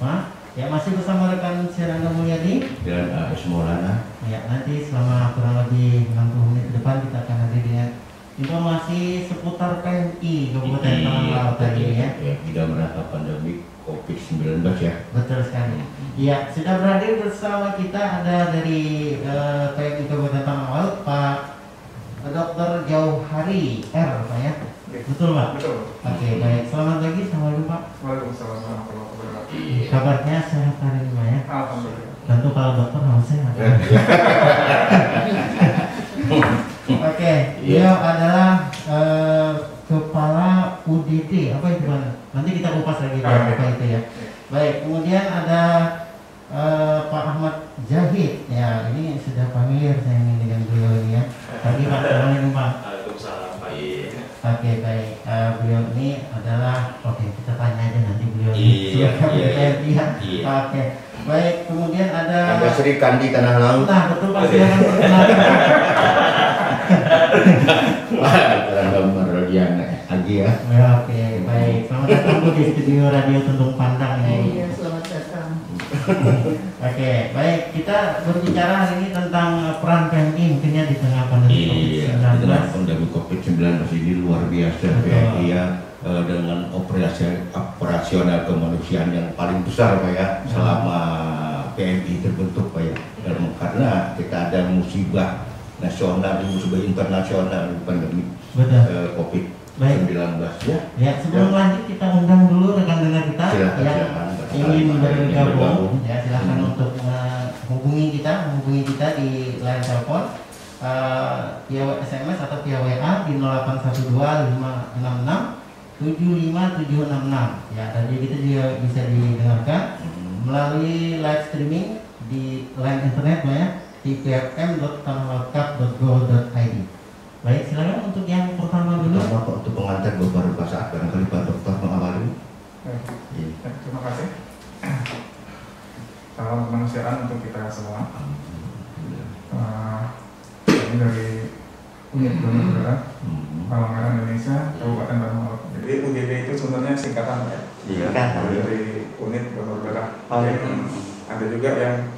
Risma. Ya, masih bersama rekan Siranda Mulyadi dan AS Maulana. Ya, nanti selama kurang lebih 60 menit ke depan kita akan hadir dengan informasi seputar PMI Kabupaten Tangerang tadi ya. Tidak merangkap pandemi COVID-19 ya. Betul sekali. Ya, sudah berhadir bersama kita ada dari PMI Kabupaten Tangerang, Pak Dr. Jauhari R, Pak ya. Betul, Pak? Betul. Oke, baik. Selamat pagi, assalamualaikum, Pak. Waalaikumsalam warahmatullahi wabarakatuh. Kabarnya sehat hari ini, Pak ya? Alhamdulillah. Tentu kalau dokter harus sehat. Oke, beliau adalah kepala UDD, apa itu Pak? Nanti kita kupas lagi apa itu ya. Baik, kemudian ada Pak Ahmad Zahid, ya ini sudah familiar saya ini dengan beliau ini ya. Pagi Pak, assalamualaikum Pak. Waalaikumsalam Pak. Oke, baik. Beliau ini adalah, kita tanya aja nanti beliau. Iya. Oke, baik. Kemudian ada Sri Kandi Tanah Laut. Nah, betul Pak, silakan perkenalkan. Nomor yang lagi ya. Oke, baik. Selamat datang Bu di studio Radio Tundung Pandang ya. Iya, selamat datang. Oke, baik. Kita berbicara hari ini tentang peran PMI mungkinnya di tengah pandemi Iya, di COVID-19. tengah pandemi COVID-19 ini luar biasa PMI ya, dengan operasional kemanusiaan yang paling besar Pak ya selama PMI terbentuk Pak ya. Karena kita ada musibah nasional, musibah internasional pandemi COVID-19 ya. Ya, sebelum lanjut kita undang dulu rekan-rekan kita yang ingin bergabung. Ya, silakan untuk menghubungi kita di line telepon via SMS atau via WA di 0812 566 75766. Ya, tadi kita juga bisa didengarkan melalui live streaming di line internet ya di pfm.tanahwakaf.go.id. Baik, silakan untuk yang pertama dulu. Untuk pengantar beberapa saat barangkali Pak Dokter mengawali. Terima kasih. Salam kemanusiaan untuk kita semua. Ini dari Unit Donor Darah Palang Merah Indonesia Kabupaten Tangerang. Jadi UDD itu sebenarnya singkatan ya. Iya. Dari Unit Donor Darah. Ada juga yang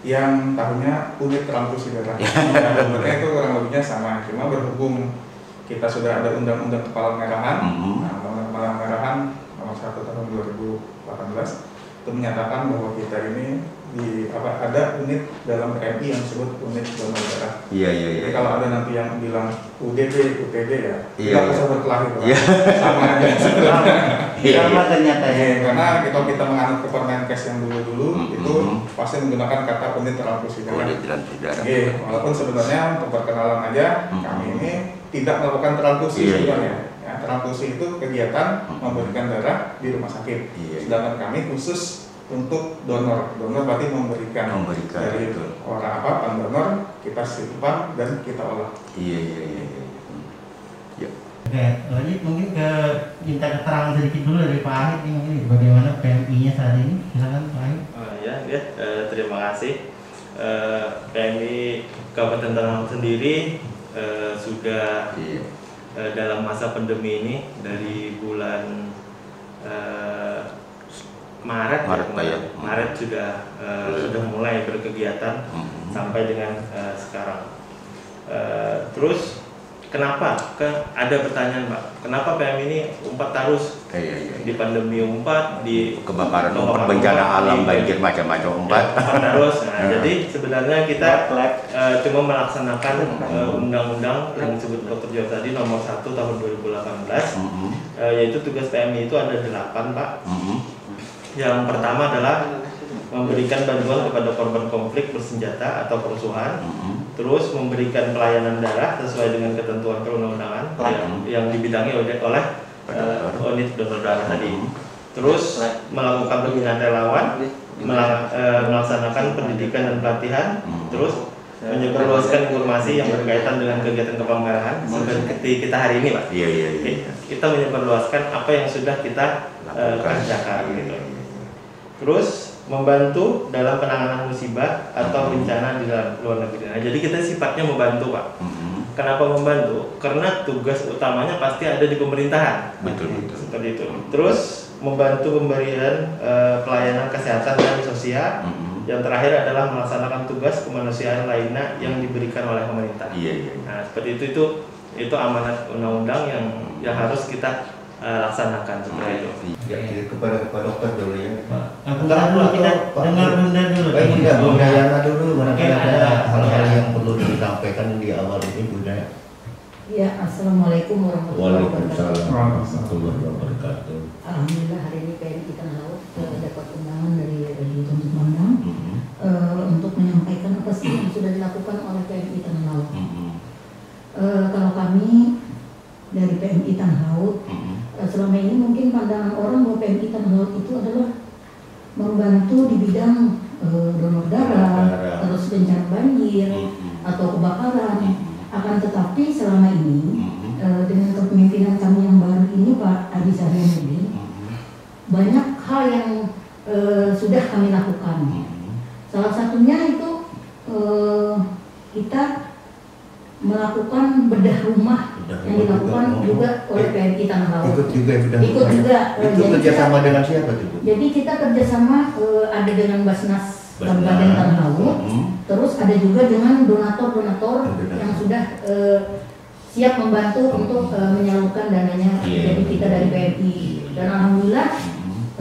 yang tahunnya unit transfusi darah. Sebenarnya itu kurang lebihnya sama, cuma berhubung kita sudah ada undang-undang Kepala Merahan, undang-undang Kepala Merahan nomor 1 tahun 2018 itu menyatakan bahwa kita ini ada unit dalam PMI yang disebut unit donor darah. Jadi kalau ada nanti yang bilang UDD, UTD ya, tidak usah berkelahi, sama aja sebenarnya. Sama ternyata ya. Karena kita menganut ke Permenkes yang dulu itu pasti menggunakan kata unit transfusi darah. Walaupun sebenarnya untuk perkenalan aja, kami ini tidak melakukan transfusi sebenarnya. Ya, transfusi itu kegiatan memberikan darah di rumah sakit. Sedangkan kami khusus untuk donor. Donor berarti memberikan dari orang pendonor kita simpan dan kita olah. Oke, lanjut mungkin minta keterangan sedikit dulu dari Pak Ahid ini bagaimana PMI-nya saat ini. Silakan Pak Ahid. Terima kasih. PMI Kabupaten Tangerang sendiri sudah dalam masa pandemi ini dari bulan Maret sudah mulai berkegiatan sampai dengan sekarang. Terus kenapa? Ada pertanyaan Pak, kenapa PMI ini umpat terus di pandemi umpat, di kebakaran, bencana alam, banjir macam-macam umpat terus. Jadi sebenarnya kita cuma melaksanakan undang-undang yang disebut Dr. Jauh tadi nomor 1 tahun 2018, yaitu tugas PMI itu ada 8 Pak. Yang pertama adalah memberikan bantuan kepada korban konflik bersenjata atau kerusuhan, terus memberikan pelayanan darah sesuai dengan ketentuan perundang-undangan yang dibidangi oleh unit donor darah tadi, terus melakukan pembinaan relawan, melaksanakan pendidikan dan pelatihan, terus menyebarluaskan informasi yang berkaitan dengan kegiatan kepamerahan seperti kita hari ini Pak. Kita menyebarluaskan apa yang sudah kita kerjakan gitu. Terus membantu dalam penanganan musibah atau bencana di dalam luar negeri. Nah, jadi kita sifatnya membantu Pak. Kenapa membantu? Karena tugas utamanya pasti ada di pemerintahan. Betul. Seperti itu. Terus membantu pemberian pelayanan kesehatan dan sosial. Yang terakhir adalah melaksanakan tugas kemanusiaan lainnya yang diberikan oleh pemerintah. Nah, seperti itu amanat undang-undang yang harus kita laksanakan seperti itu. Ya, kepada dokter dulu ya. Kita dengar Bunda dulu. Tidak, Bunda Yana dulu. Barangkali ada hal-hal yang perlu disampaikan di awal ini, Bunda. Ya, assalamualaikum warahmatullahi wabarakatuh. Warahmatullahi wabarakatuh. Alhamdulillah hari ini PMI Tanah Laut dapat undangan dari Tuntuk Mandang untuk menyampaikan apa sih yang sudah dilakukan oleh PMI Tanah Laut. Kalau kami dari PMI Tanah Laut, selama ini mungkin pandangan orang bahwa PMI Tanah Laut itu adalah membantu di bidang donor darah, terus bencana banjir atau kebakaran. Akan tetapi selama ini dengan kepemimpinan kami yang baru ini Pak Adi Saryamudi, banyak hal yang sudah kami lakukan. Salah satunya itu kita melakukan bedah rumah yang dilakukan juga oleh PMI Tanah Laut. Ikut juga bedah Ikut rumah. juga. Itu kerjasama dengan siapa tuh? Jadi kita kerjasama ada dengan Basnas Kabupaten Tanah Laut, terus ada juga dengan donatur-donatur yang sudah siap membantu untuk menyalurkan dananya. Jadi kita dari PMI, dan alhamdulillah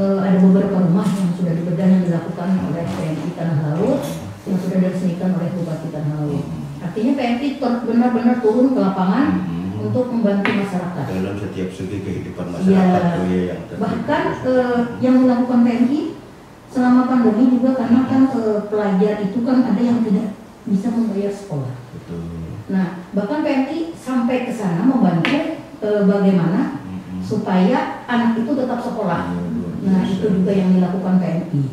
ada beberapa rumah yang sudah dibedah yang dilakukan oleh PMI Tanah Laut yang sudah diresmikan oleh Bupati Tanah Laut. Artinya PMI benar-benar turun ke lapangan untuk membantu masyarakat dalam setiap segi kehidupan masyarakat. Bahkan yang dilakukan PMI selama pandemi juga, karena kan pelajar itu kan ada yang tidak bisa membayar sekolah. Betul. Nah, bahkan PMI sampai ke sana membantu bagaimana supaya anak itu tetap sekolah. Nah, itu juga yang dilakukan PMI.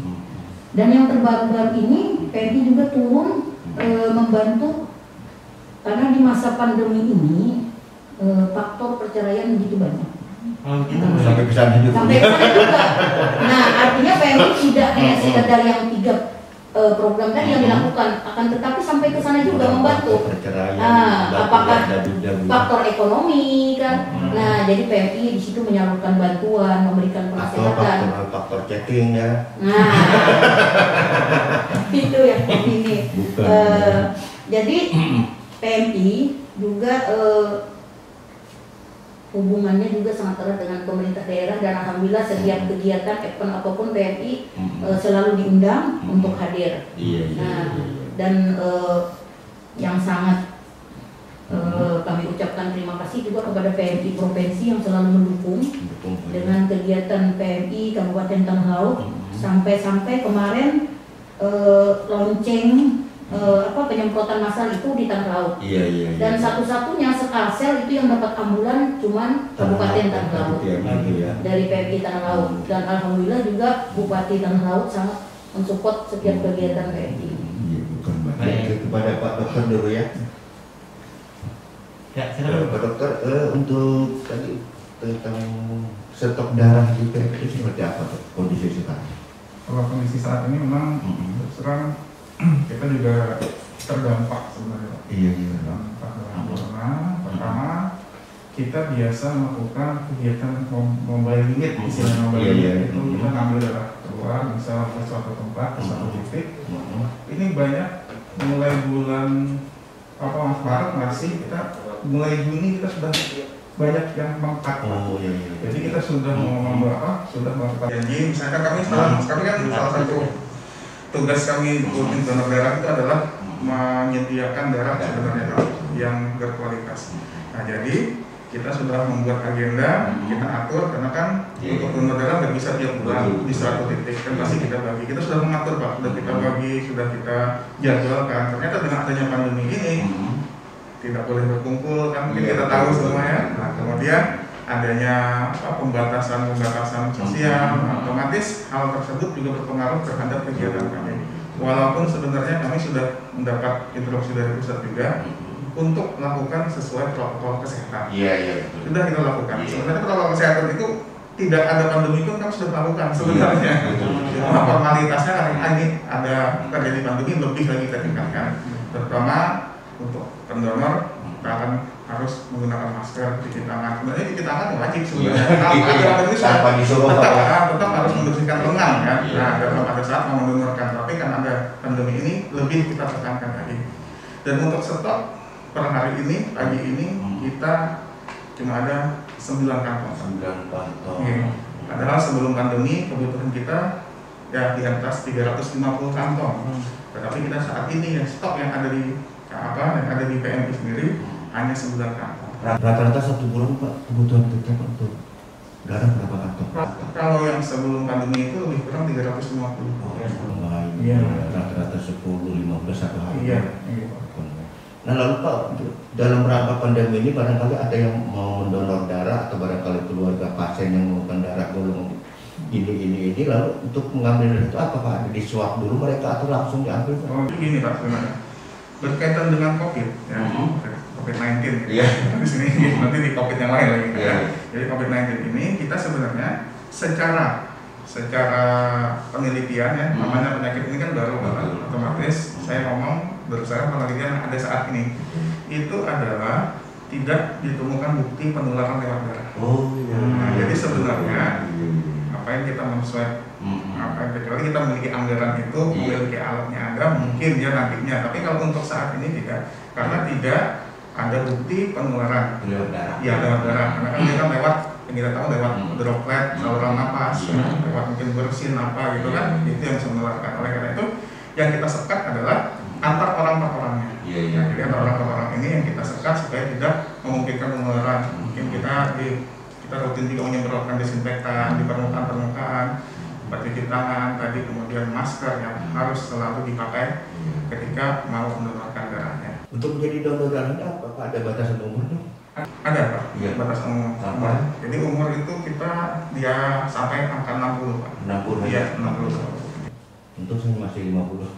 Dan yang terbaru-baru ini PMI juga turun membantu, karena di masa pandemi ini faktor perceraian begitu banyak. Sampai ke sana juga. Sampai ke sana juga. Nah, artinya PMI tidak hanya sekedar yang 3 program tadi yang dilakukan, akan tetapi sampai ke sana juga membantu. Apakah faktor ekonomi kan? Nah, jadi PMI di situ menyalurkan bantuan, memberikan penasehatan. Faktor chatting ya. Nah, itu yang ini. Jadi PMI juga hubungannya juga sangat erat dengan pemerintah daerah, dan alhamdulillah setiap kegiatan event apapun PMI selalu diundang untuk hadir. Nah, dan yang sangat kami ucapkan terima kasih juga kepada PMI provinsi yang selalu mendukung dengan kegiatan PMI Kabupaten Tanah Laut. Sampai kemarin lonceng penyemprotan massal itu di Tanah Laut. Dan satu-satunya sekalsel itu yang dapat ambulan cuman Kabupaten Tanah Laut dari PMI Tanah Laut. Dan alhamdulillah juga Bupati Tanah Laut sangat mensupport setiap kegiatan PMI. Baik, kepada Pak Dokter dulu ya. Ya, silakan Pak Dokter, untuk tadi tentang stok darah di PMI seperti apa kondisi sekarang? Kalau kondisi saat ini memang serang kita juga terdampak sebenarnya. Terdampak dengan corona. Pertama, kita biasa melakukan kegiatan mobile unit, istilahnya mobile unit itu kita ngambil darah keluar, misalnya ke suatu tempat, ke suatu titik. Ini banyak mulai bulan Maret masih, kita mulai Juni kita sudah banyak yang mengangkat. Jadi kita sudah sudah melakukan janji. Misalkan kami kan salah satu tugas kami rutin donor darah itu adalah menyediakan darah sebenarnya yang berkualitas. Nah, jadi kita sudah membuat agenda, kita atur, karena kan untuk donor darah nggak bisa tiap bulan di suatu titik, kan pasti kita bagi. Kita sudah mengatur Pak, sudah kita bagi, sudah kita jadwalkan. Ternyata dengan adanya pandemi ini tidak boleh berkumpul, kan mungkin kita tahu semua ya. Nah, kemudian adanya pembatasan sosial, otomatis hal tersebut juga berpengaruh terhadap kegiatan kami. Walaupun sebenarnya kami sudah mendapat instruksi dari pusat juga untuk melakukan sesuai protokol kesehatan. Sudah kita lakukan. Sebenarnya protokol kesehatan itu tidak ada pandemi pun kami sudah melakukan sebenarnya. Cuma formalitasnya karena ini ada terjadi pandemi lebih lagi kita tingkatkan. Terutama untuk pendonor, kita akan harus menggunakan masker, cuci tangan. Sebenarnya cuci tangan wajib sebenarnya. Tanpa disuruh tetap harus membersihkan lengan kan. Nah, pada saat mau mendonorkan, tapi kan ada pandemi ini lebih kita tekankan lagi. Dan untuk stok per hari ini, pagi ini kita cuma ada 9 kantong. 9 kantong. Padahal sebelum pandemi kebutuhan kita ya di atas 350 kantong. Tetapi kita saat ini ya stok yang ada di PMI sendiri hanya 9 kantong. Rata-rata satu bulan Pak kebutuhan kita untuk darah berapa kantong? Kalau yang sebelum pandemi itu lebih kurang 350. Iya. Rata-rata 10-15 satu hari. Iya. Nah lalu Pak, dalam rangka pandemi ini barangkali ada yang mau mendonor darah atau barangkali keluarga pasien yang memerlukan darah golongan ini lalu untuk mengambil darah itu apa Pak? Di swab dulu mereka atau langsung diambil? Oh begini Pak sebenarnya berkaitan dengan COVID ya. COVID-19 ya. Di sini nanti di COVID yang lain lagi ya. Jadi COVID-19 ini kita sebenarnya secara penelitian ya, namanya penyakit ini kan baru otomatis saya ngomong berdasarkan penelitian yang ada saat ini itu adalah tidak ditemukan bukti penularan lewat darah. Nah, jadi sebenarnya apa yang kita men-swab, kecuali kita memiliki anggaran itu, memiliki alatnya ada, mungkin ya nantinya. Tapi kalau untuk saat ini tidak, karena tidak ada bukti penularan lewat darah. Ya lewat darah, karena kan dia kan lewat yang kita tahu lewat droplet, saluran napas, lewat mungkin bersin apa gitu kan, itu yang bisa menularkan. Oleh karena itu yang kita sekat adalah antar orang per orangnya. Jadi antar orang per orang ini yang kita sekat supaya tidak memungkinkan penularan. Mungkin kita rutin juga menyemprotkan disinfektan di permukaan, cuci tangan, tadi kemudian masker yang harus selalu dipakai ketika mau mendonorkan darahnya. Untuk menjadi donor darah apa Pak? Ada batasan umurnya? Ada Pak, batasan umur. Jadi umur itu dia sampai angka 60 Pak. 60? Iya, 60. Untuk saya masih 50.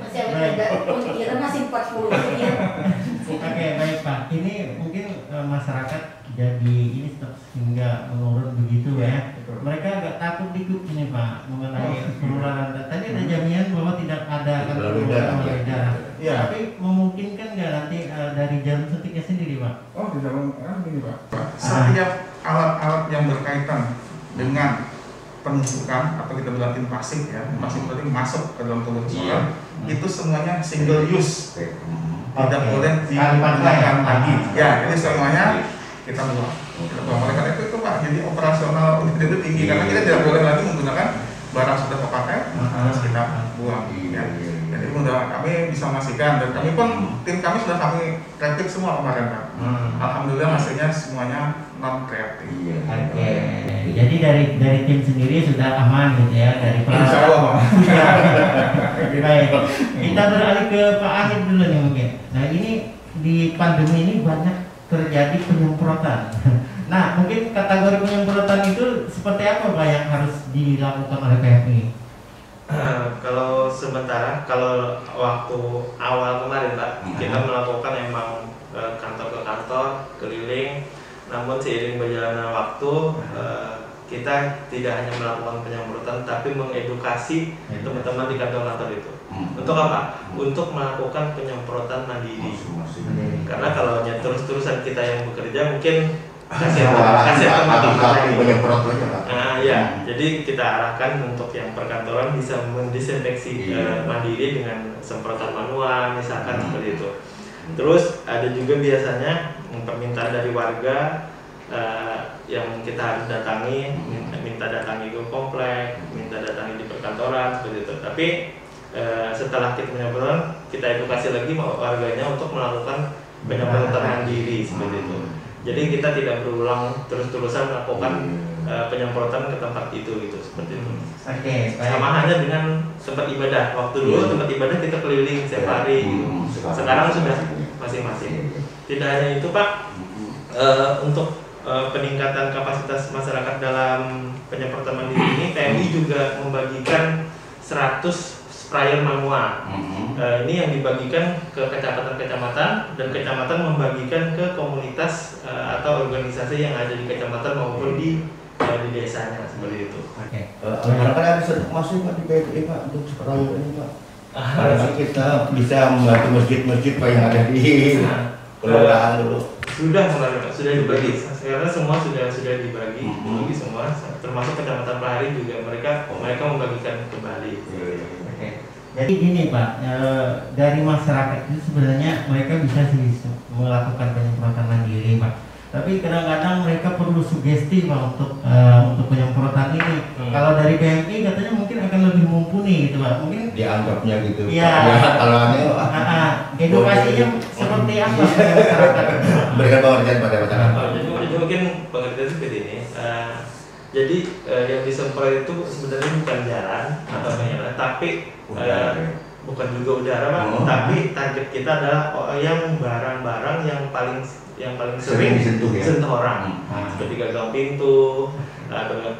Masih ada kita masih 40 ya. Oke, baik Pak. Ini mungkin masyarakat jadi ini sehingga menurun begitu ya. Mereka agak takut dikit ini Pak mengenai penularan. Tadi ada jaminan bahwa tidak ada penularan melalui darah. Tapi memungkinkan nggak nanti dari jarum suntiknya sendiri Pak? Oh, di dalam ini Pak. Setiap alat-alat yang berkaitan dengan penunjukan atau kita bilang invasif ya, invasif berarti masuk ke dalam tubuh seseorang, itu semuanya single use, tidak boleh digunakan lagi. Ya, jadi semuanya kita buang. Oleh karena itu Pak, jadi operasional itu tinggi karena kita tidak boleh lagi menggunakan barang sudah terpakai, harus kita buang. Ya. Jadi mudah kami bisa memastikan dan kami pun tim kami sudah kami reaktif semua kemarin Pak. Alhamdulillah hasilnya semuanya non reaktif. Oke. Jadi dari tim sendiri sudah aman gitu ya dari Insya Allah Pak. Baik. Kita beralih ke Pak Ahid dulu nih mungkin. Nah ini di pandemi ini banyak terjadi penyemprotan. Nah mungkin kategori penyemprotan itu seperti apa Pak yang harus dilakukan oleh PMI? Kalau waktu awal kemarin Pak, kita melakukan emang kantor ke kantor, keliling. Namun seiring berjalannya waktu, kita tidak hanya melakukan penyemprotan, tapi mengedukasi teman-teman di kantor-kantor itu. Untuk apa? Untuk melakukan penyemprotan mandiri. Karena kalau terus-terusan kita yang bekerja mungkin kasih teman-teman penyemprot aja Pak. Nah ya, jadi kita arahkan untuk yang perkantoran bisa mendisinfeksi mandiri dengan semprotan manual, misalkan seperti itu. Terus ada juga biasanya permintaan dari warga yang kita harus datangi, minta datangi ke komplek, minta datangi di perkantoran seperti itu. Tapi setelah kita penyemprotan, kita edukasi lagi warganya untuk melakukan penyemprotan mandiri seperti itu. Jadi kita tidak berulang terus-terusan melakukan penyemprotan ke tempat itu gitu seperti itu. Sama halnya dengan tempat ibadah. Waktu dulu tempat ibadah kita keliling setiap hari gitu. Sekarang sudah masing-masing. Tidak hanya itu Pak, untuk peningkatan kapasitas masyarakat dalam penyemprotan mandiri ini, PMI juga membagikan 100 sprayer manual. Ini yang dibagikan ke kecamatan-kecamatan dan kecamatan membagikan ke komunitas atau organisasi yang ada di kecamatan maupun di desanya seperti itu. Barangkali ada masuk Pak di PMI Pak untuk sprayer ini Pak. Karena kita bisa membantu masjid-masjid Pak yang ada di kelurahan dulu? Sudah dibagi. Karena semua sudah dibagi, dibagi semua, termasuk kecamatan Pelari juga mereka membagikan kembali. Oke. Jadi gini Pak, dari masyarakat itu sebenarnya mereka bisa sih melakukan penyemprotan mandiri Pak. Tapi kadang-kadang mereka perlu sugesti Pak untuk penyemprotan ini. Kalau dari PMI katanya mungkin akan lebih mumpuni gitu Pak. Mungkin dianggapnya gitu. Iya. Kalau edukasinya seperti apa masyarakat? Berikan pengertian pada masyarakat. Jadi mungkin pengertian seperti ini. Jadi yang disemprot itu sebenarnya bukan jalan atau jalan, tapi bukan juga udara Pak. Tapi target kita adalah yang barang-barang yang paling sering disentuh orang, seperti gagang pintu.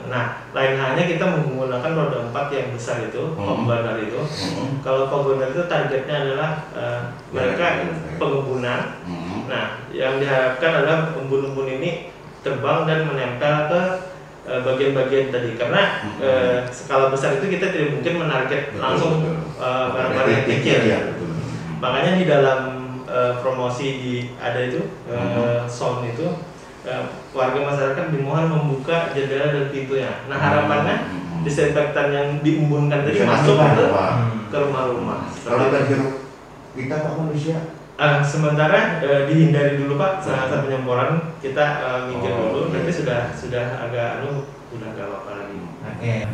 Nah, lain halnya kita menggunakan roda 4 yang besar itu, pembanar itu. Kalau pembanar itu targetnya adalah mereka pengembunan. Nah, yang diharapkan adalah embun-embun ini terbang dan menempel ke bagian-bagian tadi, karena skala besar itu kita tidak mungkin menarget langsung barang-barang yang kecil. Makanya di dalam promosi ada itu sound itu warga masyarakat dimohon membuka jendela dan pintunya. Nah, harapannya disinfektan yang diembunkan tadi masuk ke rumah-rumah. Kalau kita Pak manusia sementara dihindari dulu Pak saat penyemprotan, kita minggir dulu, nanti sudah agak udah gak apa-apa lagi.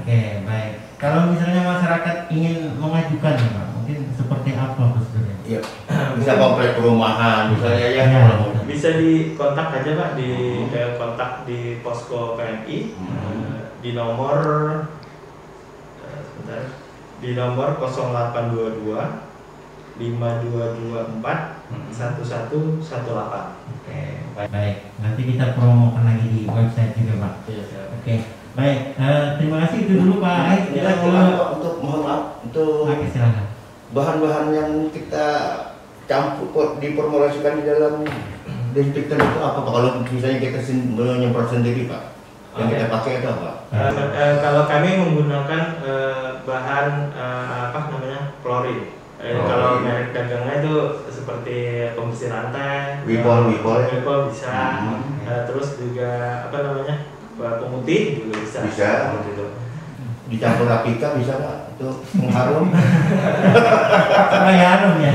Oke, baik. Kalau misalnya masyarakat ingin mengajukan Pak, mungkin seperti apa prosedurnya? Iya. Bisa komplek perumahan misalnya ya. Bisa dikontak aja Pak di kontak di posko PMI di nomor di nomor 0822 5224 1118. Oke, baik. Nanti kita promokan lagi di website juga Pak. Oke, baik. Terima kasih itu dulu Pak Ais. Kita untuk mohon maaf untuk silakan. Bahan-bahan yang kita campur diformulasikan di dalam desinfektan itu apa Pak? Kalau misalnya kita menyemprot sendiri Pak, yang kita pakai itu apa? Kalau kami menggunakan bahan klorin. Kalau merek dagangnya itu seperti pembersih lantai, Wipol bisa, terus juga pemutih juga bisa. Gitu. Dicampur rapika bisa Pak, itu mengharum. Harum ya.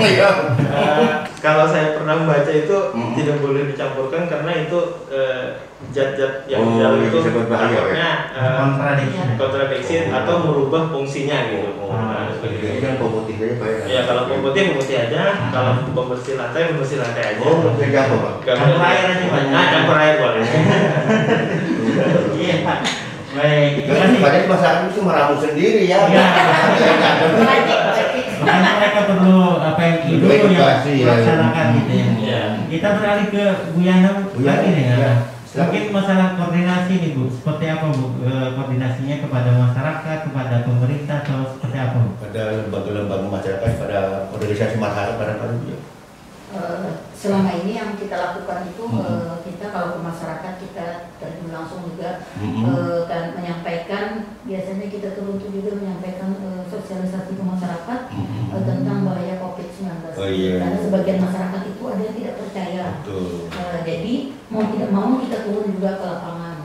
Kalau saya pernah membaca itu tidak boleh dicampurkan karena itu zat-zat yang di dalam itu takutnya kontradiksi atau merubah fungsinya gitu. Jadi kan pemutih aja Pak. Ya kalau pemutih aja, kalau pembersih lantai aja. Pemutih campur Pak. Campur air aja Pak. Campur air boleh. Iya Pak. Baik. Padahal masyarakat itu meramu sendiri ya. Makanya mereka perlu PMI dulu yang melaksanakan gitu ya. Kita beralih ke Bu Yana lagi nih. Mungkin masalah koordinasi nih Bu, seperti apa Bu koordinasinya kepada masyarakat, kepada pemerintah atau seperti apa Bu? Pada lembaga-lembaga masyarakat, pada organisasi masyarakat barangkali Bu. Selama ini yang kita lakukan itu kita kalau ke masyarakat kita terjun langsung juga kan menyampaikan, biasanya kita turun juga menyampaikan sosialisasi ke masyarakat tentang bahaya COVID-19. Karena sebagian masyarakat itu ada yang tidak percaya. Jadi mau tidak mau kita turun juga ke lapangan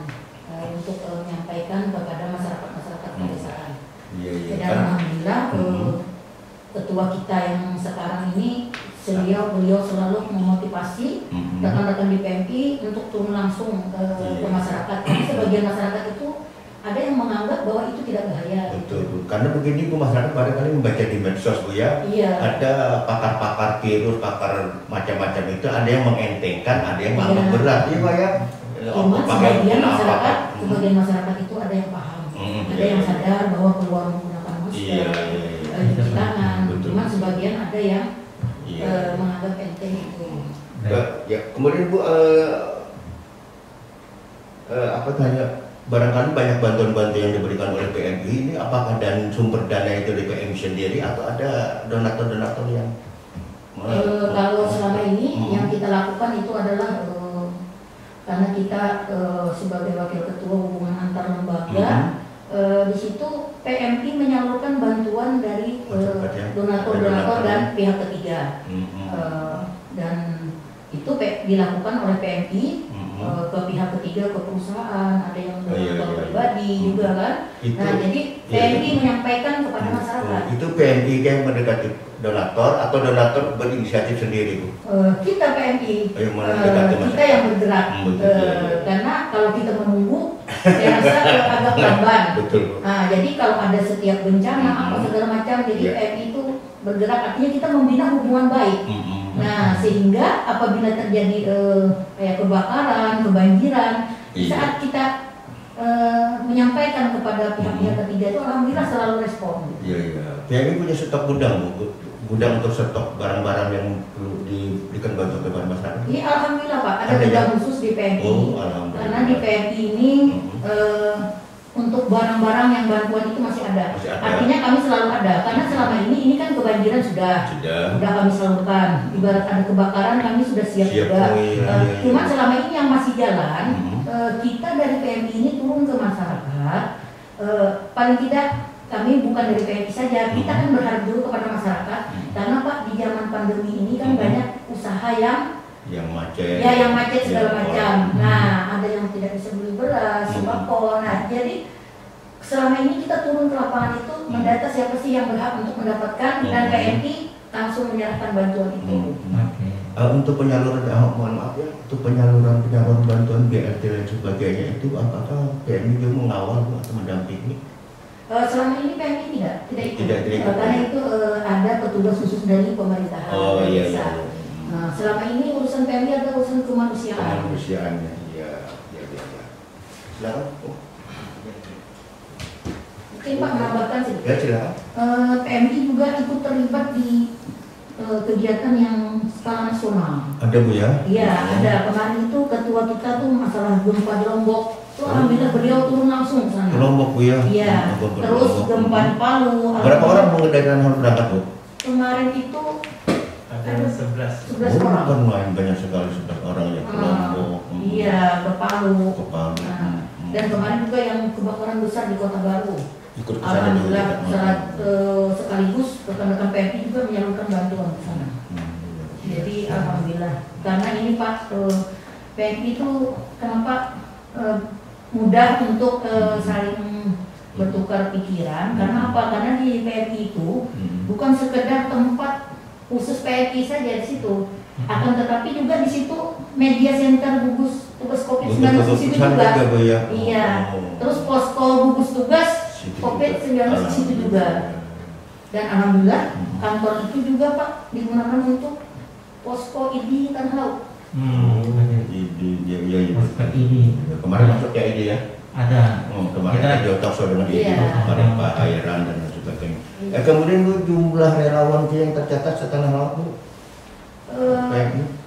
untuk menyampaikan kepada masyarakat pedesaan. Dan alhamdulillah ketua kita yang sekarang ini beliau selalu memotivasi rekan-rekan di PMI untuk turun langsung ke masyarakat. Jadi sebagian masyarakat itu ada yang menganggap bahwa itu tidak bahaya. Betul. Karena begini Bu, masyarakat barangkali membaca di medsos Bu ya. Iya. Ada pakar-pakar virus, pakar macam-macam itu, ada yang mengentengkan, ada yang menganggap berat. Iya Pak ya. Cuma sebagian masyarakat itu ada yang paham, ada yang sadar bahwa keluar menggunakan masker, cuci tangan. Cuma sebagian ada yang menganggap enteng itu. Ya, kemudian Bu, barangkali banyak bantuan-bantuan yang diberikan oleh PMI ini, apakah dan sumber dana itu dari PMI sendiri atau ada donatur-donatur yang? Kalau selama ini yang kita lakukan itu adalah karena kita sebagai wakil ketua hubungan antar lembaga. Di situ PMI menyalurkan bantuan dari donatur-donatur dan pihak ketiga, dan itu itu dilakukan oleh PMI ke pihak ketiga, ke perusahaan, ada yang pribadi juga kan. Nah jadi PMI menyampaikan kepada masyarakat. Itu PMI yang mendekati donatur atau donatur berinisiatif sendiri Bu? Kita PMI, kita yang bergerak. Karena kalau kita menunggu, saya rasa agak lamban. Nah jadi kalau ada setiap bencana apa segala macam, jadi PMI itu bergerak, artinya kita membina hubungan baik. Nah sehingga apabila terjadi kayak kebakaran, kebanjiran, saat kita menyampaikan kepada pihak-pihak ketiga itu alhamdulillah selalu respon. Iya. PMI punya stok gudang Bu, gudang untuk stok barang-barang yang perlu diberikan bantuan kepada masyarakat. Iya alhamdulillah Pak, ada gudang khusus di PMI. Karena di PMI ini untuk barang-barang yang bantuan itu masih ada. Artinya kami selalu ada, karena selama ini kan kebanjiran sudah kami salurkan. Ibarat ada kebakaran kami sudah siap juga. Cuma selama ini yang masih jalan, kita dari PMI ini turun ke masyarakat. Paling tidak kami bukan dari PMI saja, kita kan berharap dulu kepada masyarakat. Karena Pak di zaman pandemi ini kan banyak usaha yang macet, yang macet segala macam. Nah, ada yang tidak bisa beli beras, sembako. Nah, jadi selama ini kita turun ke lapangan itu mendata siapa sih yang berhak untuk mendapatkan, dan PMI langsung menyerahkan bantuan itu. Untuk penyaluran, mohon maaf ya, untuk penyaluran bantuan BLT dan sebagainya itu apakah PMI juga mengawal atau mendampingi? Selama ini PMI tidak ikut, karena itu ada petugas khusus dari pemerintahan desa. Nah, selama ini urusan PMI ada urusan kemanusiaan. Kemanusiaannya, iya. Silakan. Mungkin Pak menambahkan sedikit. Ya silakan. PMI juga ikut terlibat di kegiatan yang skala nasional. Ada Bu ya? Iya, ada. Kemarin itu ketua kita tuh masalah gempa di Lombok. Tuh alhamdulillah beliau turun langsung ke sana. Lombok Bu ya? Iya. Terus gempa di Palu. Berapa orang mengendalikan harus berangkat Bu? Kemarin itu ada 11 orang. Kan main banyak sekali 11 orang ya ke Lombok. Iya, ke Palu. Nah, dan kemarin juga yang kebakaran besar di Kota Baru. Ikut ke sana juga. Alhamdulillah sekaligus rekan-rekan PMI juga menyalurkan bantuan ke sana. Jadi alhamdulillah. Karena ini Pak PMI itu kenapa mudah untuk saling bertukar pikiran? Karena apa? Karena di PMI itu bukan sekedar tempat khusus PMI saja di situ, akan tetapi juga di situ media center gugus tugas COVID-19 di situ juga. Iya. Terus posko gugus tugas COVID-19 di situ juga. Dan alhamdulillah kantor itu juga Pak digunakan untuk posko ID Tanah Laut. Iya. Kemarin masuknya ID ya? Ada. Kemarin ada Otakso dengan ID, kemarin Pak Airan dan sebagainya. Kemudian Bu, jumlah relawan yang tercatat setelah laut Bu?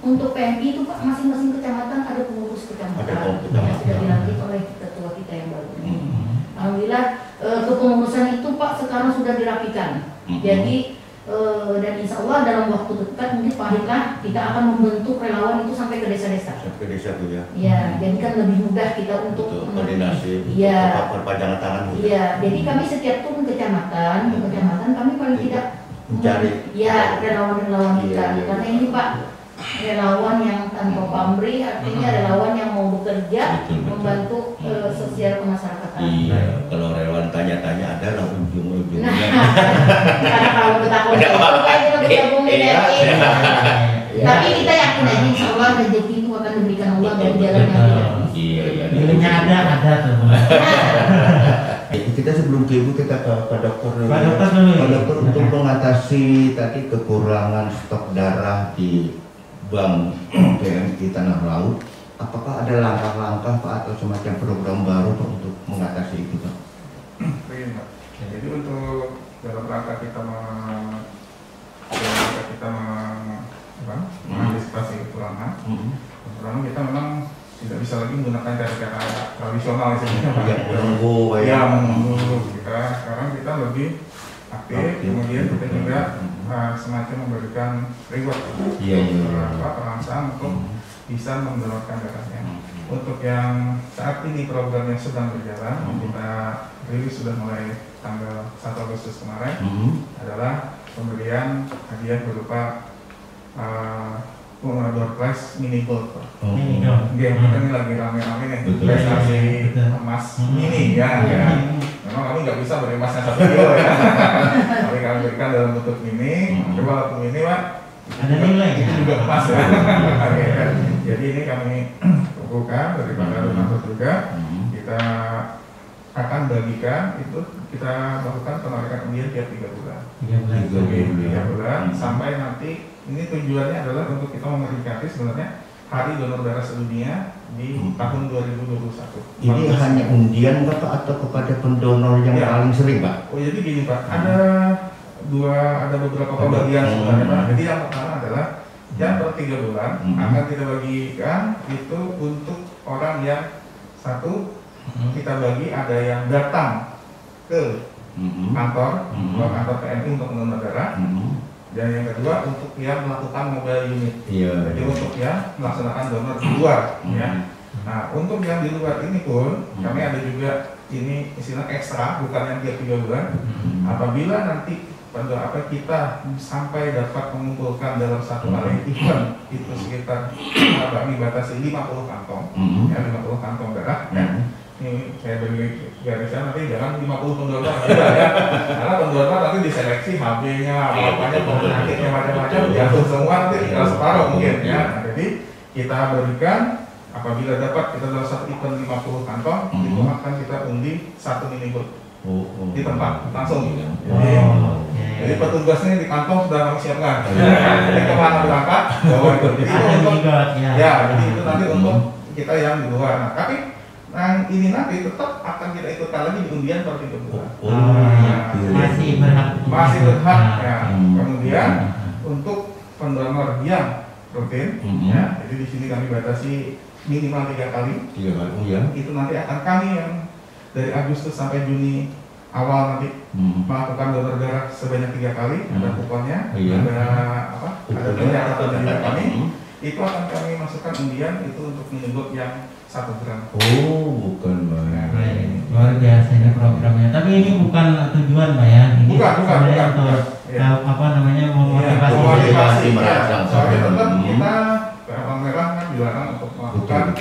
Untuk PMI itu Pak, masing-masing kecamatan ada pengurus kecamatan yang sudah dilantik oleh ketua kita yang baru ini. Alhamdulillah kepengurusan itu Pak sekarang sudah dirapikan. Jadi dan insya Allah dalam waktu dekat mungkin Pak Hitlah kita akan membentuk relawan itu sampai ke desa-desa. Sampai ke desa Bu ya? Iya, jadi kan lebih mudah kita untuk koordinasi, perpanjangan tangan. Iya, jadi kami setiap turun kecamatan, kami paling tidak mencari relawan-relawan kita. Karena ini Pak relawan yang tanpa pamrih, artinya relawan yang mau bekerja membantu sosial kemasyarakatan. Iya, kalau relawan tanya-tanya ada lah ujung-ujungnya. Karena kalau bertakwa itu kita bergabungin tapi kita yakin aja insya Allah rezeki itu akan diberikan Allah dari jalan yang tidak. Iya. Ilmunya ada tuh. Kita sebelum ke Ibu kita ke Pak Dokter dulu. Pak Dokter dulu. Pak Dokter untuk mengatasi tadi kekurangan stok darah di Bank PMI Tanah Laut, apakah ada langkah-langkah Pak atau semacam program baru Pak untuk mengatasi itu Pak? Baik Pak. Jadi untuk dalam rangka kita mengantisipasi kekurangan, kita memang tidak bisa lagi menggunakan cara-cara tradisional menunggu. Kita sekarang kita lebih aktif, kemudian kita juga semacam memberikan reward perangsang untuk bisa mendonorkan darahnya. Untuk yang saat ini program yang sedang berjalan, kita rilis sudah mulai tanggal 1 Agustus kemarin, adalah pemberian hadiah berupa door prize mini gold, Pak. Mini gold. Game kita ini lagi rame-rame nih, prestasi emas mini ya. Memang kami nggak bisa beri emasnya 1 kilo ya. Tapi kami berikan dalam bentuk mini. Coba waktu ini Pak, ada nilai itu juga emas ya. Jadi ini kami kumpulkan dari Pak Darun juga. Kita akan bagikan itu, kita lakukan penarikan undian tiap 3 bulan. 3 bulan sampai nanti ini tujuannya adalah untuk kita memperingati sebenarnya Hari Donor Darah Sedunia di tahun 2021. Ini hanya undian Bapak atau kepada pendonor yang paling sering Pak? Oh jadi gini Pak, ada beberapa pembagian sebenarnya Pak. Jadi yang pertama adalah yang per 3 bulan akan kita bagikan itu untuk orang yang satu kita bagi ada yang datang ke kantor PMI untuk mendonor darah. Dan yang kedua untuk yang melakukan mobile unit, jadi untuk yang melaksanakan donor di luar, ya. Nah untuk yang di luar ini pun kami ada juga ini istilah ekstra, bukan yang tiap 3 bulan. Apabila nanti pada kita sampai dapat mengumpulkan dalam satu kali event itu sekitar kami batasi 50 kantong, ya 50 kantong darah. Ya. Ini saya beri garisnya nanti jangan 50 pendonor juga ya, karena pendonor nanti diseleksi HB-nya, apa-apanya, penyakitnya macam-macam, jatuh semua nanti tinggal separuh mungkin ya. Nah, jadi kita berikan apabila dapat kita dalam satu event 50 kantong itu akan kita undi 1 mini gold di tempat langsung. Jadi petugasnya di kantong sudah kami siapkan. Jadi kemana berangkat bawa itu. Jadi itu untuk jadi itu nanti untuk kita yang di luar. Nah, tapi ini nanti tetap akan kita ikutkan lagi di undian per 3 bulan. Masih berhak. Ya. Kemudian untuk pendonor yang rutin, ya, jadi di sini kami batasi minimal 3 kali. Itu nanti akan kami yang dari Agustus sampai Juni awal nanti melakukan donor darah sebanyak 3 kali. Ada kuponnya, ada penyakit dari kami. Itu akan kami masukkan undian itu untuk mini gold yang 1 gram. Bukan Mbak. Luar biasa ini programnya. Tapi ini bukan tujuan Mbak ya. Ini bukan. Apa namanya memotivasi. Soalnya tetap kita Palang Merah kan dilarang untuk melakukan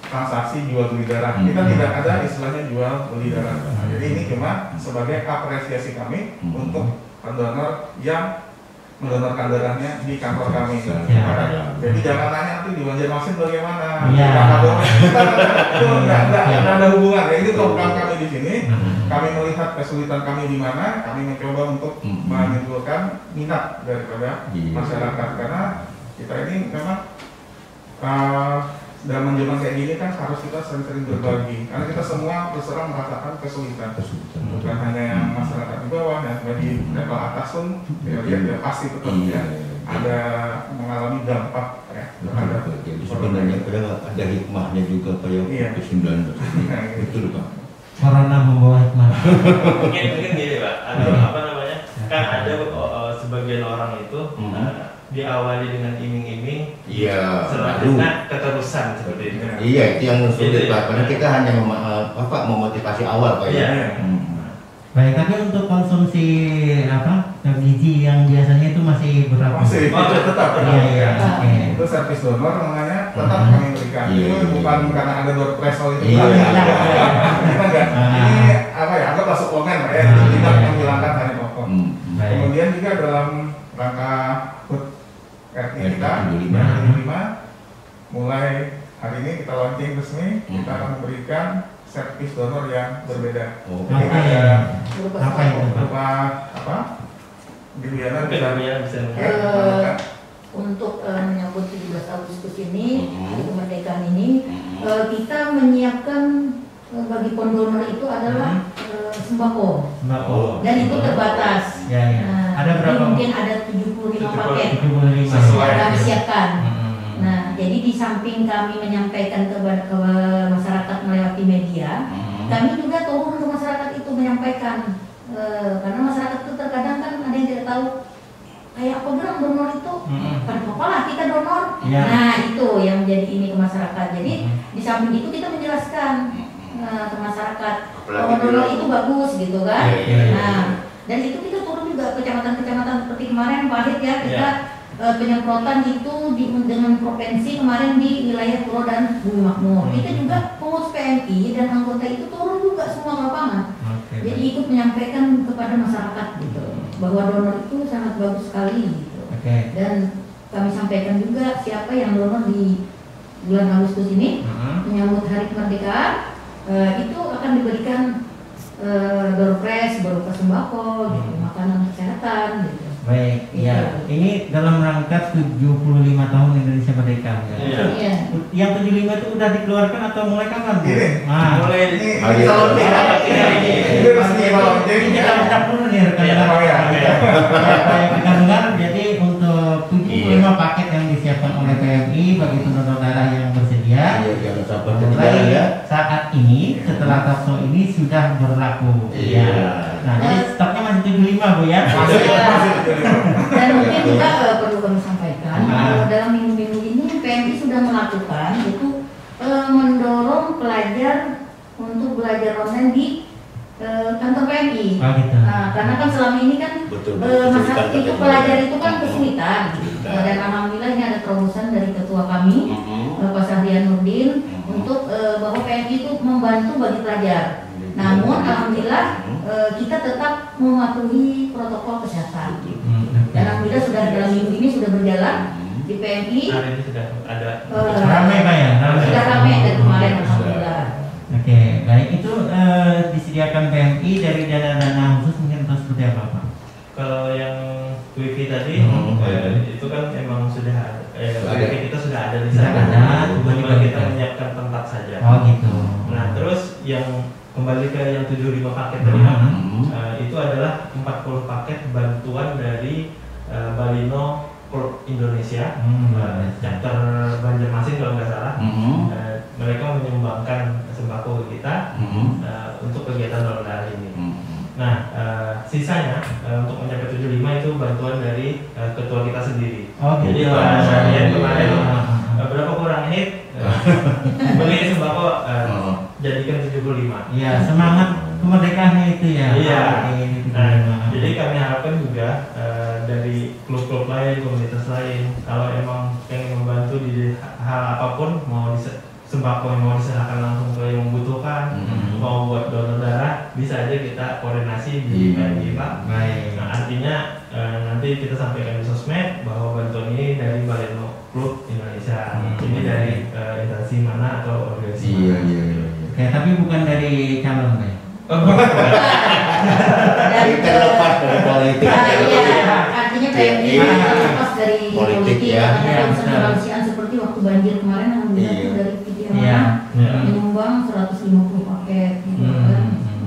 transaksi jual beli darah. Kita tidak ada istilahnya jual beli darah. Jadi ini cuma sebagai apresiasi kami untuk pendonor yang mendonorkan darahnya di kantor kami. Jadi jangan nanya nanti di Banjarmasin bagaimana. Itu nggak ada hubungan. Ya, ini program kami di sini. Kami melihat kesulitan kami di mana. Kami mencoba untuk menimbulkan minat daripada masyarakat karena kita ini memang dalam zaman kayak gini kan harus kita sering-sering berbagi karena kita semua berserang merasakan kesulitan. Bukan hanya yang masyarakat di bawah ya, bagi level atas pun ya pasti tetap ya ada mengalami dampak ya. Jadi sebenarnya ada hikmahnya juga kayak COVID-19 betul Pak. Corona membawa hikmah. Mungkin gini Pak, ada kan ada sebagian orang itu diawali dengan iming-iming, selanjutnya keterusan seperti itu. Iya, itu yang sulit Pak, karena kita hanya memotivasi awal Pak ya. Baik, tapi untuk konsumsi gizi yang biasanya itu masih berapa? Masih tetap. Iya. Itu servis donor namanya tetap kami berikan. Itu bukan karena ada door threshold itu. Kita enggak. Ini anggaplah suplemen Pak ya, tidak menghilangkan hanya pokok. Kemudian juga dalam rangka RT kita 75 mulai hari ini kita launching resmi, kita akan memberikan servis donor yang berbeda. Jadi ada berupa Biliana bisa untuk menyambut 17 Agustus ini, hari kemerdekaan ini, kita menyiapkan bagi pendonor itu adalah sembako. Dan itu terbatas. Ada berapa? Mungkin ada 75 paket yang kami siapkan. Nah, jadi di samping kami menyampaikan ke masyarakat melewati media, kami juga turun ke masyarakat itu menyampaikan. Karena masyarakat itu terkadang kan ada yang tidak tahu kayak apa bilang donor itu, kan apalah kita donor. Nah, itu yang menjadi ini ke masyarakat. Jadi di samping itu kita menjelaskan ke masyarakat bahwa donor itu bagus gitu kan. Nah, dan itu kita turun juga kecamatan-kecamatan seperti kemarin Pak Hid ya, kita penyemprotan itu dengan provinsi kemarin di wilayah Pulau dan Bumi Makmur. Kita juga pengurus PMI dan anggota itu turun juga semua ke lapangan. Jadi ikut menyampaikan kepada masyarakat gitu bahwa donor itu sangat bagus sekali gitu. Dan kami sampaikan juga siapa yang donor di bulan Agustus ini menyambut Hari Kemerdekaan itu akan diberikan door prize berupa sembako, gitu, makanan kesehatan, gitu. Baik, ya. Ini dalam rangka 75 tahun Indonesia Merdeka. Ya. Iya. Yang 75 itu udah dikeluarkan atau mulai kapan? Mulai ini tahun ini resmi malam. Jadi kita ucap dulu nih rekan-rekan. Jadi untuk 75 paket yang disiapkan oleh PMI bagi pendonor darah yang bersedia. Saat ini setelah talkshow ini sudah berlaku. Nah, jadi stoknya masih 75 Bu ya. Dan mungkin juga perlu kami sampaikan dalam minggu-minggu ini PMI sudah melakukan itu mendorong pelajar untuk belajar online di kantor PMI. Nah, karena kan selama ini kan masa itu pelajar itu kan kesulitan. Dan alhamdulillah ini ada terobosan dari ketua kami Pak Sahrian Nurdin untuk bahwa PMI itu membantu bagi pelajar. Namun alhamdulillah kita tetap mematuhi protokol kesehatan. Dan alhamdulillah sudah dalam minggu ini sudah berjalan di PMI. Hari ini sudah ada ramai Pak ya? Sudah ramai dari kemarin alhamdulillah. Oke, baik itu disediakan PMI dari dana-dana khusus mungkin atau seperti apa Pak? Kalau yang wifi tadi itu kan memang sudah wifi kita sudah ada di sana. Cuma kita menyiapkan tempat saja. Oh gitu. Nah terus yang kembali ke yang 75 paket tadi itu adalah 40 paket bantuan dari Balino Klub Indonesia, chapter Banjarmasin kalau nggak salah. Mereka menyumbangkan sembako ke kita untuk kegiatan donor darah ini. Nah sisanya untuk mencapai 75 itu bantuan dari ketua kita sendiri. Jadi yang kemarin berapa kurang ini beli sembako jadikan 75. Iya, semangat kemerdekaannya itu ya. Iya. Nah, jadi kami harapkan juga dari klub-klub lain, komunitas lain, kalau emang pengen membantu di hal apapun, mau sembako yang mau diserahkan langsung ke yang membutuhkan, mau buat donor darah, bisa aja kita koordinasi di PMI Pak. Baik. Nah, artinya nanti kita sampaikan di sosmed bahwa bantuan ini dari Baleno Klub Indonesia. Ini dari instansi mana atau organisasi mana. Iya. Ya, tapi bukan dari calon Pak. Kita lepas dari politik. Artinya PMI lepas dari politik ya. Karena kemanusiaan seperti waktu banjir kemarin alhamdulillah itu dari PTRA menyumbang 150 paket gitu kan.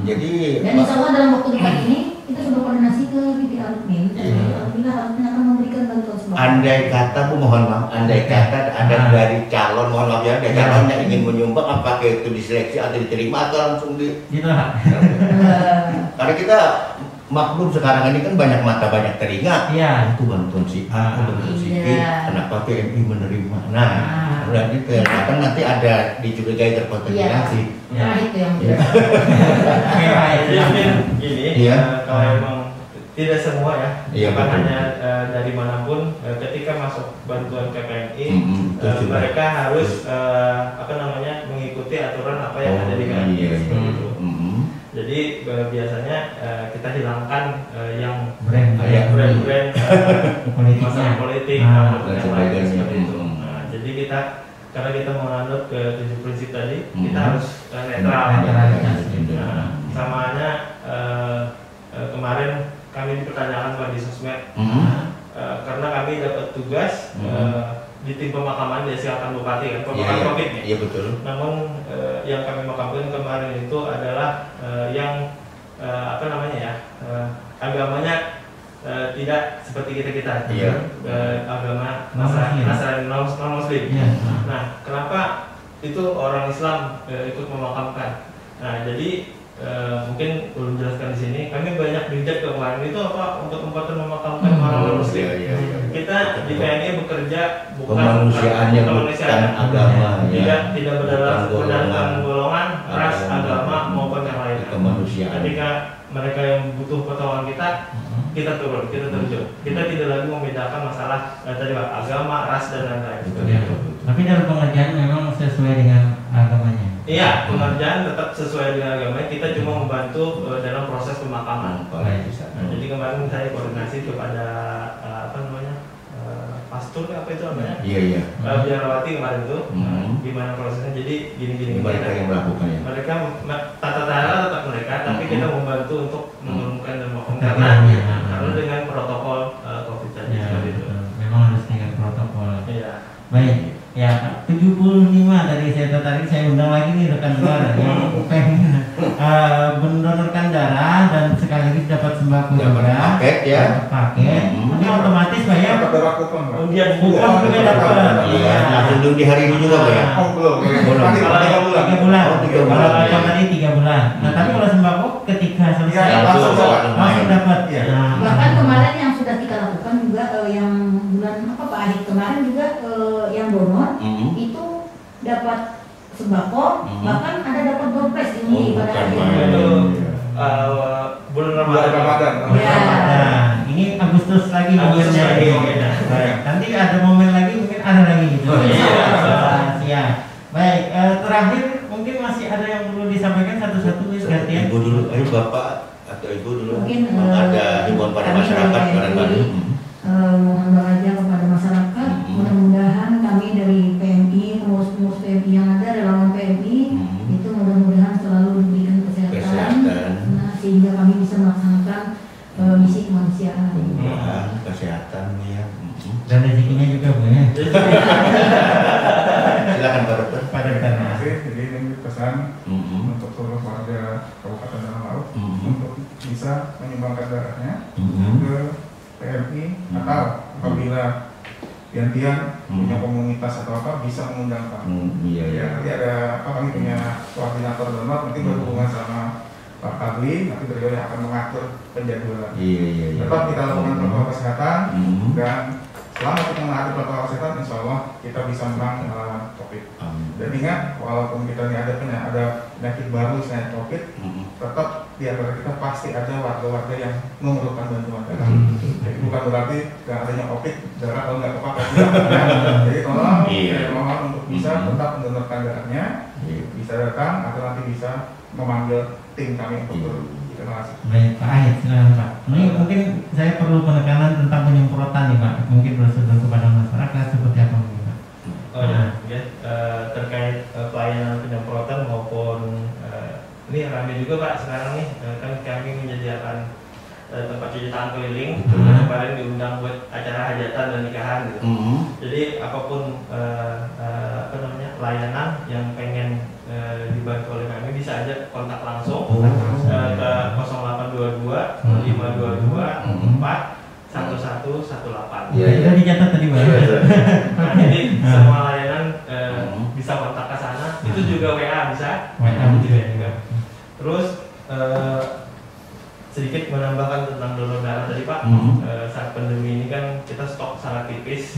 Jadi dan insya Allah dalam waktu dekat ini kita sudah koordinasi ke PTRA Admin. Alhamdulillah Admin akan memberikan bantuan sembako. Andai kata Bu mohon maaf, andai kata ada dari calon mohon maaf ya, ada calon yang ingin menyumbang apakah itu diseleksi atau diterima atau langsung Gitulah. Karena kita maklum sekarang ini kan banyak mata banyak telinga. Iya. Itu bantuan si A, bantuan si B. Kenapa PMI menerima? Nah, berarti kan nanti ada dicurigai terkontaminasi. Nah itu yang Jadi kalau emang tidak semua ya, bukan hanya dari manapun, ketika masuk bantuan ke PMI, mereka harus mengikuti aturan apa yang ada di PMI. Jadi biasanya kita hilangkan yang brand masalah politik dan sebagainya seperti itu. Jadi karena kita menganut ke 7 prinsip tadi, kita harus netral. Samanya kemarin kami dipertanyakan Pak di sosmed karena kami dapat tugas di tim pemakaman disiapkan Bupati kan pemakaman COVID nih. Iya betul. Namun yang kami makamkan kemarin itu adalah yang agamanya tidak seperti kita agama Nasrani non Muslim. Nah, kenapa itu orang Islam ikut memakamkan? Nah, jadi mungkin belum jelaskan di sini. Kami banyak bijak kemarin itu untuk tempatan memakamkan orang Muslim. Kita di PNI bekerja bukan kemanusiaannya bukan agama, tidak berdasarkan golongan, ras, agama maupun yang lain. Kemanusiaan. ketika mereka yang butuh pertolongan kita turun, kita terjun. Kita tidak lagi membedakan masalah tadi Pak, agama, ras dan lain-lain. Tapi dalam pengerjaan memang sesuai dengan agamanya. Iya, pengerjaan tetap sesuai dengan agamanya. Kita cuma membantu dalam proses pemakaman. Jadi kemarin saya koordinasi kepada pastor apa itu namanya? Iya. Biarawati kemarin itu, gimana prosesnya? Jadi gini. Mereka yang melakukannya. Mereka tata cara tetap mereka, tapi kita membantu untuk menurunkan dan melakukan karena dengan protokol COVID tadi seperti itu. Memang harus dengan protokol. Iya. Baik, ya 75 tadi saya tertarik, saya undang lagi nih rekan-rekan yang pengen mendonorkan darah dan sekaligus dapat sembako juga. Paket ya. Paket. Ini otomatis Pak ya. Dapat darah kupon Pak. Kemudian Bukan juga dapat. Iya, langsung di hari ini juga Pak ya. Belum. Nanti 3 bulan. 3 bulan. Oh, 3 bulan. Kalau yang tadi 3 bulan. Nah, tapi kalau sembako ketika selesai langsung dapat. Iya. Bahkan kemarin yang sudah kita lakukan juga yang bulan Pak Ahid kemarin juga yang donor itu dapat sembako, bahkan ada dapat dompet ini pada akhirnya. Bulan Ramadan. Ya. Nah, ini Agustus lagi momennya. Baik, nanti ada momen lagi mungkin ada lagi gitu. Siap. Baik, terakhir mungkin masih ada yang perlu disampaikan satu-satu gantian. Ibu dulu, ayo Bapak atau Ibu dulu. Mungkin Ada himbauan pada masyarakat barangkali. Mohon doa aja kepada masyarakat. Mudah-mudahan kami dari PMI, pengurus-pengurus PMI yang ada, relawan PMI itu mudah-mudahan selalu diberikan kesehatan. Nah, sehingga kami bisa melaksanakan misi kemanusiaan. Kesehatan ya. Dan rezekinya juga Bu ya. Silakan Pak Dokter. Pak Dokter. Jadi ini pesan untuk seluruh warga Kabupaten Tanah Laut untuk bisa menyumbangkan darahnya ke PMI atau apabila gantian punya komunitas atau apa bisa mengundang kami. Iya. Nanti ada kami punya koordinator donor nanti berhubungan sama Pak Fadli, nanti beliau yang akan mengatur penjadwalan. Iya. Tetap kita lakukan protokol kesehatan dan selama kita mengatur protokol kesehatan, insya Allah kita bisa menang melawan COVID. Dan ingat, walaupun kita ini ada penyakit baru selain COVID, tetap di antara kita pasti ada warga-warga yang memerlukan bantuan darah. Jadi bukan berarti dengan adanya COVID darah kalau nggak kepakai. Jadi tolong, saya mohon untuk bisa tetap mendonorkan darahnya, bisa datang atau nanti bisa memanggil tim kami untuk turun. Terima kasih. Baik, Pak Ahid, silakan Pak. Ini mungkin saya perlu penekanan tentang penyemprotan nih Pak. Mungkin prosedur kepada masyarakat seperti apa mungkin Pak? Oh ya, terkait pelayanan penyemprotan maupun ini ramai juga Pak sekarang nih, kan kami menyediakan tempat cuci tangan keliling. Kemarin diundang buat acara hajatan dan nikahan gitu. Jadi apapun layanan yang pengen dibantu oleh kami bisa aja kontak langsung ke 0822 522 41118. Iya, itu dicatat tadi Pak. Nah, jadi semua layanan bisa kontak ke sana. Itu juga WA bisa. Juga. Terus sedikit menambahkan tentang donor darah tadi Pak. Saat pandemi ini kan kita stok sangat tipis.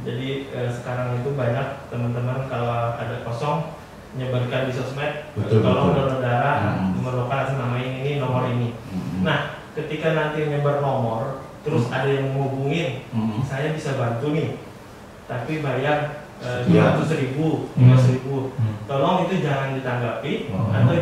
Jadi sekarang itu banyak teman-teman kalau ada kosong menyebarkan di sosmed, tolong donor darah, memerlukan atas nama ini, nomor ini. Nah, ketika nanti menyebar nomor, terus ada yang menghubungin, saya bisa bantu nih, tapi bayar 200.000, 300.000. Tolong itu jangan ditanggapi atau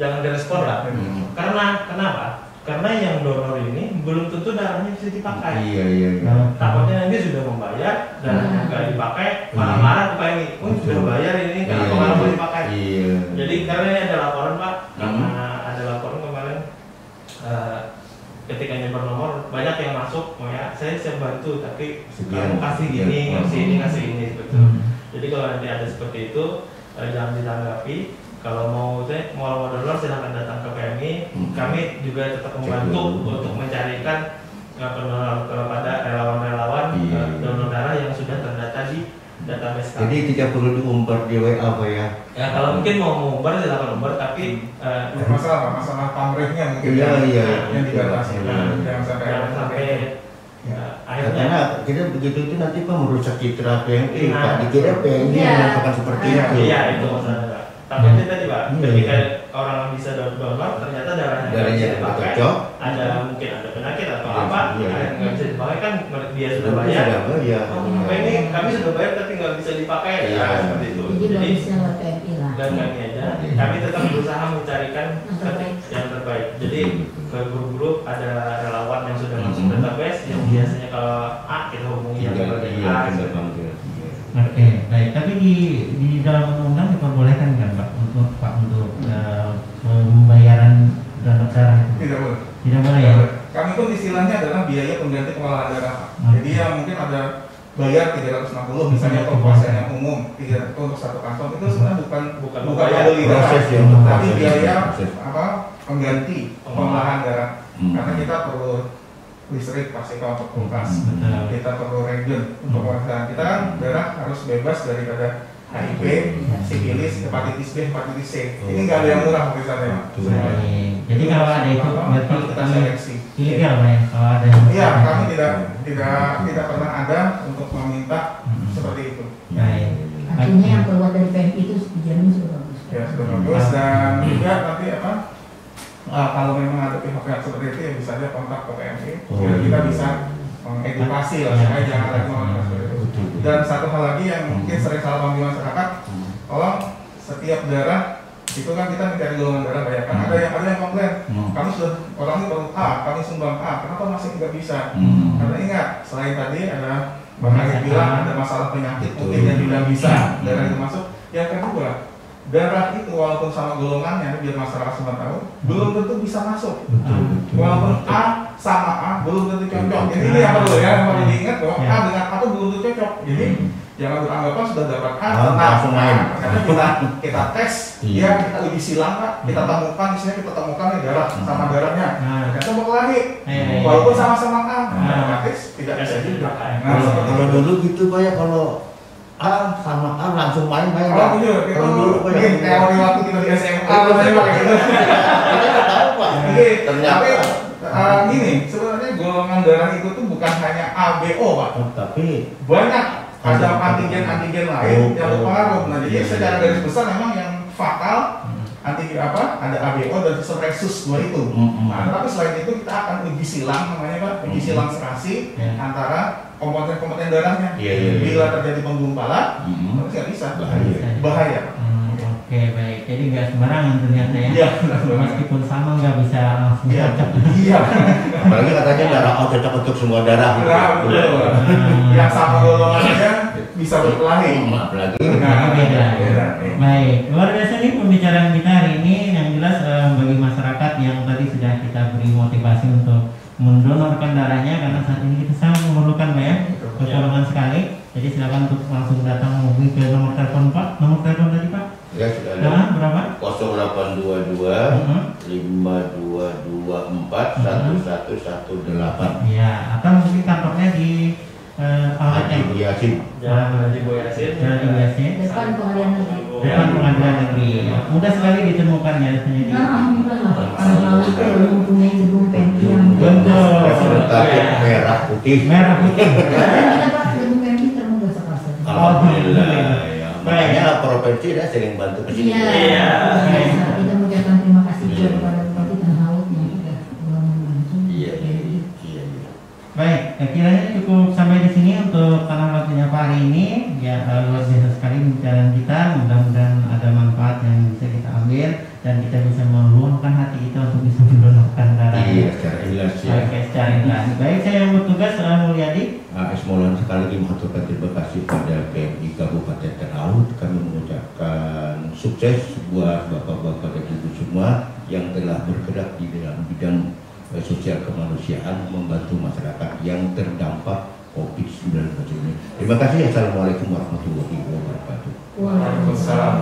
jangan direspon lah. Karena kenapa? Karena yang donor ini belum tentu darahnya bisa dipakai. Iya. Takutnya nanti sudah membayar dan nggak dipakai, marah-marah ke PMI. Oh sudah bayar ini, kenapa malah mau dipakai? Jadi karena ini ada laporan Pak, karena ada laporan kemarin ketika nyebar nomor banyak yang masuk, ya saya siap bantu, tapi kamu kasih gini, ngasih ini, betul. Jadi kalau nanti ada seperti itu jangan ditanggapi. Kalau mau donor silahkan datang ke PMI. Kami juga tetap membantu untuk mencarikan pendonor kepada relawan-relawan donor darah yang sudah terdata di database kami. Jadi tidak perlu diumbar di WA Pak ya? Ya kalau mungkin mau mengumbar silahkan umbar, tapi masalah pamrihnya mungkin yang dibatasi. Jangan sampai akhirnya karena kita begitu itu nanti Pak merusak citra PMI Pak. Dikira PMI melakukan seperti itu. Iya itu masalahnya. Takutnya tadi Pak, ketika orang bisa donor ternyata darahnya nggak bisa dipakai, ada mungkin ada penyakit atau apa, nggak bisa dipakai kan dia sudah bayar. Apa ini kami sudah bayar tapi nggak bisa dipakai, seperti itu. Jadi dan kami aja, kami tetap berusaha mencarikan yang terbaik. Jadi ke grup-grup ada relawan yang sudah masuk database yang biasanya kalau A kita hubungi yang bagian A. Oke, baik. Tapi di dalam undang-undang diperbolehkan kan Pak untuk pembayaran donor darah itu? Tidak boleh. Tidak boleh ya? Kami pun istilahnya adalah biaya pengganti pengolahan darah. Jadi ya mungkin ada bayar 360 misalnya untuk pasien yang umum, untuk satu kantong itu sebenarnya bukan beli darah, tapi biaya pengganti pengolahan darah. Karena kita perlu listrik pasti kalau untuk kulkas, kita perlu regen untuk pemeriksaan. Kita kan darah harus bebas daripada HIV, sifilis, hepatitis B, hepatitis C. Ini nggak ada yang murah pemeriksaannya. Jadi kalau ada itu berarti kita seleksi. Iya, kalau ada yang kami tidak pernah ada untuk meminta seperti itu. Baik. Artinya yang keluar dari PMI itu dijamin sudah bagus. Ya sudah bagus dan juga nanti kalau memang ada pihak-pihak seperti itu ya bisa aja kontak ke PMI. Kita bisa mengedukasi lah supaya jangan lagi melakukan seperti itu. Dan satu hal lagi yang mungkin sering salah paham di masyarakat, kalau setiap darah itu kan kita mencari golongan darah banyak kan. Ada yang komplain, kami sudah orang ini baru A, kami sumbang A, kenapa masih tidak bisa? Karena ingat, selain tadi ada Bang Arif bilang ada masalah penyakit mungkin yang tidak bisa darah itu masuk. Yang kedua, darah itu walaupun sama golongannya biar masyarakat semua tahu, belum tentu bisa masuk. Walaupun A sama A belum tentu cocok. Jadi ini yang perlu yang perlu diingat bahwa A dengan A itu belum tentu cocok. Jadi jangan beranggapan sudah dapat A langsung main. Karena kita tes, kita uji silang Pak, kita temukan misalnya kita temukan darah sama darahnya. Kita coba lagi, walaupun sama-sama A, otomatis tidak bisa juga. Kalau dulu gitu Pak ya, kalau A sama A langsung main. Oh iya, kalau dulu Pak teori waktu kita di SMA pakai gitu. Kita tahu Pak. Tapi gini, sebenarnya golongan darah itu tuh bukan hanya A, B, O Pak. Tapi banyak ada antigen lain yang berpengaruh. Nah jadi secara garis besar memang yang fatal ada ABO dan sistem Rhesus 2 itu. Nah, tapi selain itu kita akan uji silang namanya Pak, uji silang serasi antara komponen darahnya. Bila terjadi penggumpalan, terus nggak bisa. Bahaya. Oke, baik. Jadi nggak sembarangan ternyata ya. Meskipun sama nggak bisa langsung cocok. Iya. Apalagi katanya darah O cocok untuk semua darah. Yang sama golongannya bisa berkelahi. Apalagi. Beda. Baik. Luar biasa nih pembicaraan kita hari ini. Yang jelas bagi masyarakat yang tadi sudah kita beri motivasi untuk mendonorkan darahnya karena saat ini kita sangat memerlukan Pak ya. Pertolongan sekali. Jadi silakan untuk langsung datang menghubungi ke nomor telepon Pak. Nomor telepon tadi Pak? Ya sudah ada. Berapa? 0822 5224 1118. Ya, atau mungkin kantornya di Haji Yasin. Jalan Haji Yasin. Depan pengadilan negeri. Depan pengadilan negeri. Mudah sekali ditemukan ya rasanya di. Kalau mempunyai gedung PMI yang Betul. Merah putih. kita Pak gedung PMI termudah sekali. Alhamdulillah. Makanya provinsi dah sering bantu ke sini. Iya. Kita mengucapkan terima kasih juga kepada Bupati Tanah Laut yang sudah membantu. Iya. Baik, kiranya cukup sampai di sini untuk Tanah Laut Menyapa hari ini. Ya, luar biasa sekali pembicaraan kita. Mudah-mudahan ada manfaat yang bisa kita ambil dan kita bisa meluangkan hati kita untuk bisa mendonorkan darah. Iya, secara ikhlas ya. Oke, secara ikhlas. Baik, saya yang bertugas Mulyadi. Esmolan sekali lagi mengaturkan terima kasih pada PMI Kabupaten Tanah Laut. Kami mengucapkan sukses buat bapak-bapak dan ibu semua yang telah bergerak di dalam bidang sosial kemanusiaan membantu masyarakat yang terdampak COVID-19 ini. Terima kasih. Assalamualaikum warahmatullahi wabarakatuh. Waalaikumsalam.